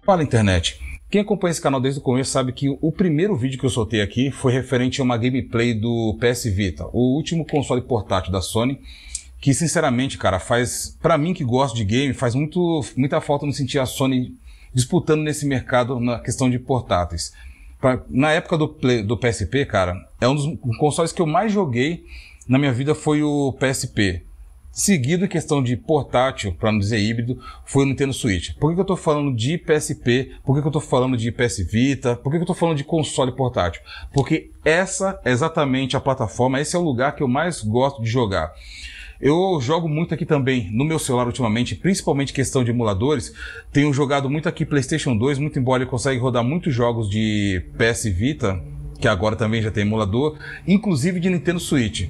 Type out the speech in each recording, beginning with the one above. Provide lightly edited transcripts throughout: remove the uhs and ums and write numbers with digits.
Fala, internet. Quem acompanha esse canal desde o começo sabe que o primeiro vídeo que eu soltei aqui foi referente a uma gameplay do PS Vita, o último console portátil da Sony, que sinceramente, cara, pra mim que gosto de game, faz muita falta não sentir a Sony disputando nesse mercado na questão de portáteis. Na época do PSP, cara, um dos consoles que eu mais joguei na minha vida foi o PSP. Seguido em questão de portátil, para não dizer híbrido, foi o Nintendo Switch. Por que eu tô falando de PSP? Por que eu tô falando de PS Vita? Por que eu tô falando de console portátil? Porque essa é exatamente a plataforma, esse é o lugar que eu mais gosto de jogar. Eu jogo muito aqui também no meu celular ultimamente, principalmente questão de emuladores. Tenho jogado muito aqui PlayStation 2, muito embora ele consiga rodar muitos jogos de PS Vita, que agora também já tem emulador, inclusive de Nintendo Switch.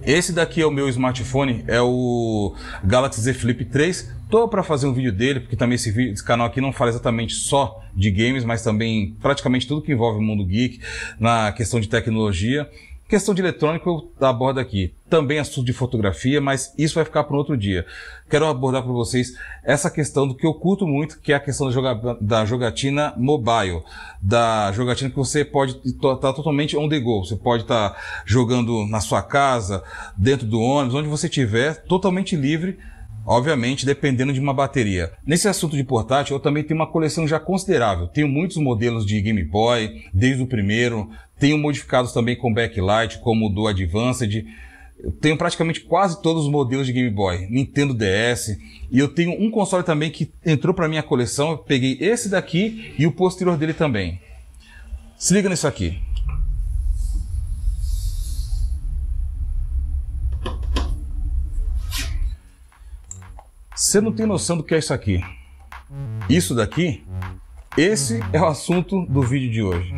Esse daqui é o meu smartphone, é o Galaxy Z Flip 3. Tô para fazer um vídeo dele, porque também esse canal aqui não fala exatamente só de games, mas também praticamente tudo que envolve o mundo geek, na questão de tecnologia. Questão de eletrônico eu abordo aqui. Também assunto de fotografia, mas isso vai ficar para um outro dia. Quero abordar para vocês essa questão do que eu curto muito, que é a questão da jogatina mobile. Da jogatina que você pode estar totalmente on the go. Você pode estar jogando na sua casa, dentro do ônibus, onde você estiver, totalmente livre. Obviamente, dependendo de uma bateria. Nesse assunto de portátil, eu também tenho uma coleção já considerável. Tenho muitos modelos de Game Boy, desde o primeiro. Tenho modificados também com backlight, como o do Advanced. Eu tenho praticamente quase todos os modelos de Game Boy. Nintendo DS. E eu tenho um console também que entrou para minha coleção. Eu peguei esse daqui e o posterior dele também. Se liga nisso aqui. Você não tem noção do que é isso aqui. Isso daqui, esse é o assunto do vídeo de hoje.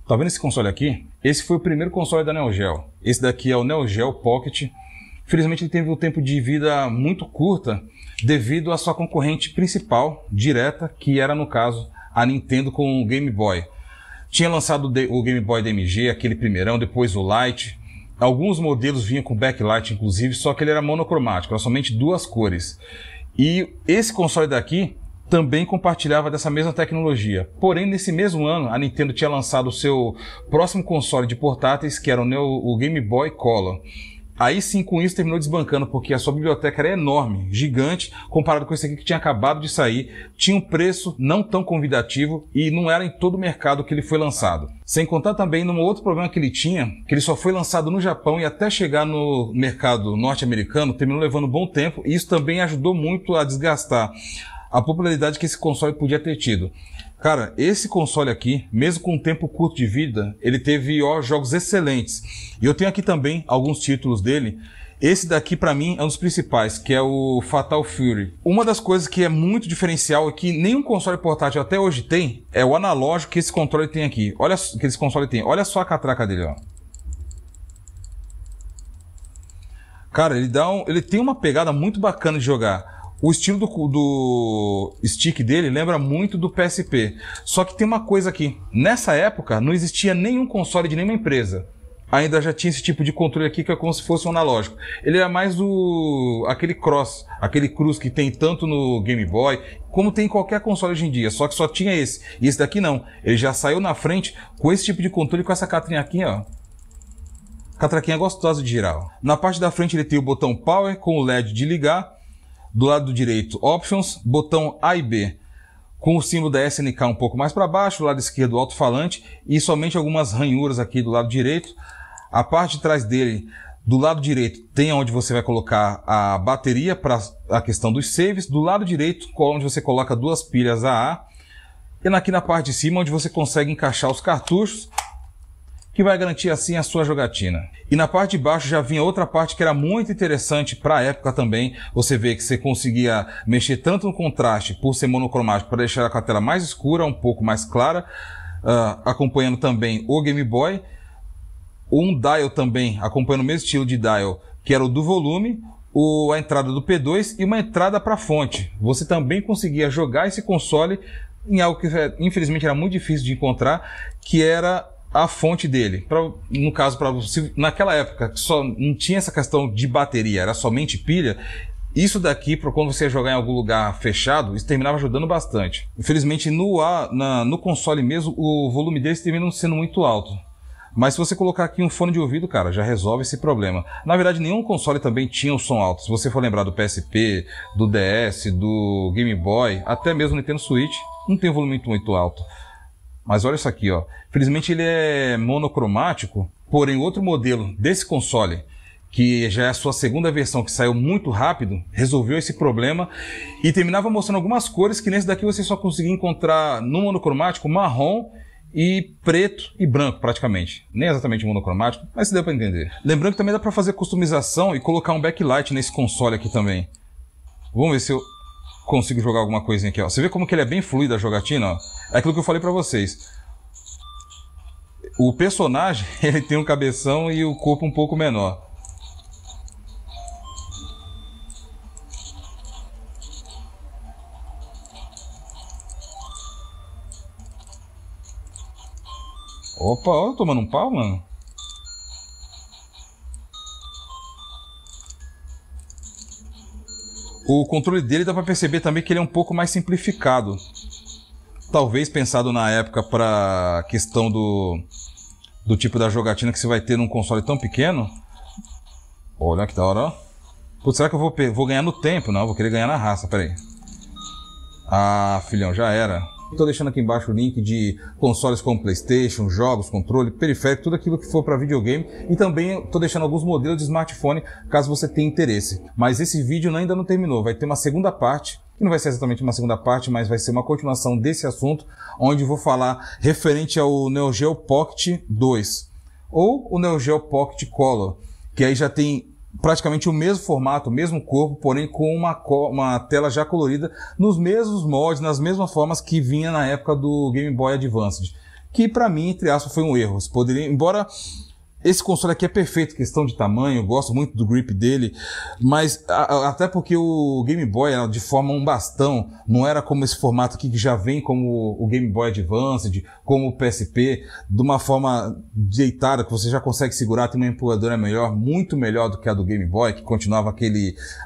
Tá vendo esse console aqui? Esse foi o primeiro console da Neo Geo. Esse daqui é o Neo Geo Pocket. Infelizmente ele teve um tempo de vida muito curta devido à sua concorrente principal, direta, que era no caso a Nintendo com o Game Boy. Tinha lançado o Game Boy DMG, aquele primeirão, depois o Lite. Alguns modelos vinham com backlight inclusive, só que ele era monocromático, era somente duas cores. E esse console daqui também compartilhava dessa mesma tecnologia. Porém, nesse mesmo ano, a Nintendo tinha lançado o seu próximo console de portáteis, que era o Game Boy Color. Aí sim, com isso, terminou desbancando, porque a sua biblioteca era enorme, gigante, comparado com esse aqui que tinha acabado de sair, tinha um preço não tão convidativo e não era em todo o mercado que ele foi lançado. Sem contar também num outro problema que ele tinha, que ele só foi lançado no Japão e até chegar no mercado norte-americano, terminou levando um bom tempo, e isso também ajudou muito a desgastar a popularidade que esse console podia ter tido. Cara, esse console aqui, mesmo com um tempo curto de vida, ele teve jogos excelentes. E eu tenho aqui também alguns títulos dele. Esse daqui, pra mim, é um dos principais, que é o Fatal Fury. Uma das coisas que é muito diferencial e que nenhum console portátil até hoje tem, é o analógico que esse controle tem aqui. Olha que esse console tem. Olha só a catraca dele, ó. Cara, ele tem uma pegada muito bacana de jogar. O estilo do stick dele lembra muito do PSP. Só que tem uma coisa aqui. Nessa época, não existia nenhum console de nenhuma empresa. ainda já tinha esse tipo de controle aqui que é como se fosse um analógico. Ele é mais aquele cross, aquele cruz que tem tanto no Game Boy, como tem em qualquer console hoje em dia, só que só tinha esse. E esse daqui não. Ele já saiu na frente com esse tipo de controle, com essa catraquinha, ó. Catraquinha gostosa de girar, ó. Na parte da frente ele tem o botão Power com o LED de ligar. Do lado direito, Options, botão A e B, com o símbolo da SNK um pouco mais para baixo, do lado esquerdo o alto-falante e somente algumas ranhuras aqui do lado direito. A parte de trás dele, do lado direito, tem onde você vai colocar a bateria para a questão dos saves. Do lado direito, onde você coloca 2 pilhas AA. E aqui na parte de cima, onde você consegue encaixar os cartuchos, que vai garantir assim a sua jogatina. E na parte de baixo já vinha outra parte que era muito interessante para a época também. Você vê que você conseguia mexer tanto no contraste, por ser monocromático, para deixar a tela mais escura, um pouco mais clara, acompanhando também o Game Boy. Um dial também, acompanhando o mesmo estilo de dial, que era o do volume, a entrada do P2 e uma entrada para a fonte. Você também conseguia jogar esse console em algo que infelizmente era muito difícil de encontrar, que era a fonte dele. No caso, naquela época, só não tinha essa questão de bateria, era somente pilha. Isso daqui, para quando você ia jogar em algum lugar fechado, isso terminava ajudando bastante. Infelizmente, no console mesmo, o volume dele termina não sendo muito alto. Mas se você colocar aqui um fone de ouvido, cara, já resolve esse problema. Na verdade, nenhum console também tinha o som alto. Se você for lembrar do PSP, do DS, do Game Boy, até mesmo o Nintendo Switch, não tem um volume muito alto. Mas olha isso aqui, ó. Felizmente ele é monocromático, porém outro modelo desse console, que já é a sua segunda versão, que saiu muito rápido, resolveu esse problema e terminava mostrando algumas cores que nesse daqui você só conseguia encontrar no monocromático marrom e preto e branco praticamente. Nem exatamente monocromático, mas se deu para entender. Lembrando que também dá para fazer customização e colocar um backlight nesse console aqui também. Vamos ver se eu consigo jogar alguma coisinha aqui, ó. Você vê como que ele é bem fluido a jogatina, ó? É aquilo que eu falei pra vocês. O personagem, ele tem um cabeção e o corpo um pouco menor. Opa, ó, tomando um pau, mano. O controle dele dá pra perceber também que ele é um pouco mais simplificado. Talvez pensado na época para questão do tipo da jogatina que você vai ter num console tão pequeno. Olha que da hora, ó. Putz, será que eu vou ganhar no tempo? Não, eu vou querer ganhar na raça, peraí. Ah, filhão, já era. Estou deixando aqui embaixo o link de consoles como PlayStation, jogos, controle, periférico, tudo aquilo que for para videogame. E também estou deixando alguns modelos de smartphone, caso você tenha interesse. Mas esse vídeo ainda não terminou, vai ter uma segunda parte. Que não vai ser exatamente uma segunda parte, mas vai ser uma continuação desse assunto, onde vou falar referente ao Neo Geo Pocket 2, ou o Neo Geo Pocket Color, que aí já tem praticamente o mesmo formato, o mesmo corpo, porém com uma tela já colorida, nos mesmos moldes, nas mesmas formas que vinha na época do Game Boy Advance, que para mim, entre aspas, foi um erro. Embora esse console aqui é perfeito, questão de tamanho, eu gosto muito do grip dele, mas até porque o Game Boy era de forma um bastão, não era como esse formato aqui que já vem como o Game Boy Advance, como o PSP, de uma forma deitada, que você já consegue segurar, tem uma empurradora melhor, muito melhor do que a do Game Boy, que continuava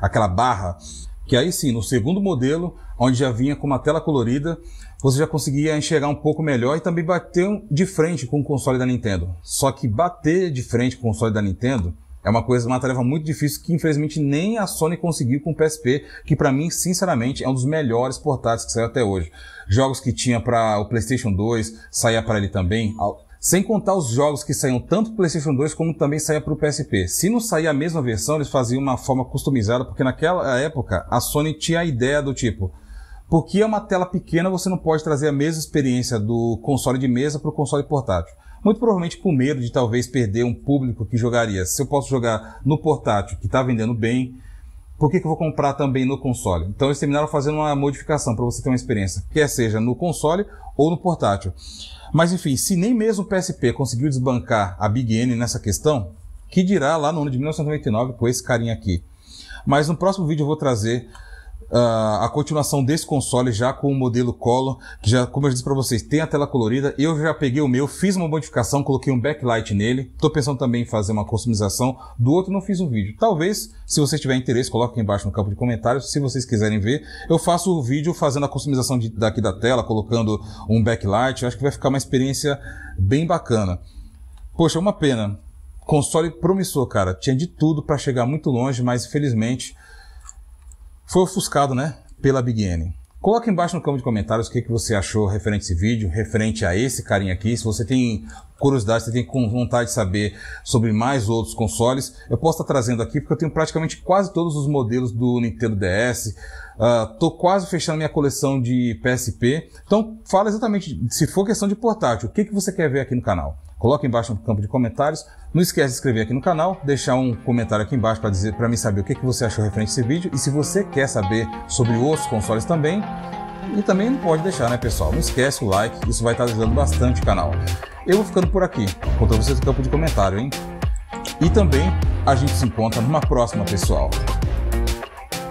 aquela barra, que aí sim, no segundo modelo, onde já vinha com uma tela colorida, você já conseguia enxergar um pouco melhor e também bater de frente com o console da Nintendo. Só que bater de frente com o console da Nintendo é uma tarefa muito difícil que infelizmente nem a Sony conseguiu com o PSP, que para mim, sinceramente, é um dos melhores portáteis que saiu até hoje. Jogos que tinha para o PlayStation 2, saía para ele também, sem contar os jogos que saíam tanto para o PlayStation 2 como também saía para o PSP. Se não saía a mesma versão, eles faziam uma forma customizada, porque naquela época a Sony tinha a ideia do tipo, porque é uma tela pequena, você não pode trazer a mesma experiência do console de mesa para o console portátil. Muito provavelmente por medo de talvez perder um público que jogaria. Se eu posso jogar no portátil, que está vendendo bem, por que eu vou comprar também no console? Então eles terminaram fazendo uma modificação para você ter uma experiência, quer seja no console ou no portátil. Mas enfim, se nem mesmo o PSP conseguiu desbancar a Big N nessa questão, que dirá lá no ano de 1999 com esse carinha aqui. Mas no próximo vídeo eu vou trazer a continuação desse console já com o modelo Color, que já, como eu disse para vocês, tem a tela colorida. Eu já peguei o meu, fiz uma modificação, coloquei um backlight nele. Tô pensando também em fazer uma customização. Do outro não fiz um vídeo. Talvez, se vocês tiverem interesse, coloque aqui embaixo no campo de comentários. Se vocês quiserem ver, eu faço o vídeo fazendo a customização daqui da tela, colocando um backlight. Eu acho que vai ficar uma experiência bem bacana. Poxa, uma pena. Console promissor, cara. Tinha de tudo para chegar muito longe, mas infelizmente foi ofuscado, né, pela Big N. Coloque embaixo no campo de comentários o que você achou referente a esse vídeo, referente a esse carinha aqui. Se você tem curiosidade, se tem vontade de saber sobre mais outros consoles, eu posso estar trazendo aqui, porque eu tenho praticamente quase todos os modelos do Nintendo DS. Tô quase fechando minha coleção de PSP. Então, fala exatamente, se for questão de portátil, o que você quer ver aqui no canal. Coloque embaixo no campo de comentários. Não esquece de se inscrever aqui no canal, deixar um comentário aqui embaixo para mim saber o que você achou referente a esse vídeo. E se você quer saber sobre outros consoles também, e também não pode deixar, né, pessoal? Não esquece o like, isso vai estar ajudando bastante o canal. Eu vou ficando por aqui, conto vocês no campo de comentário, hein? E também a gente se encontra numa próxima, pessoal.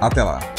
Até lá!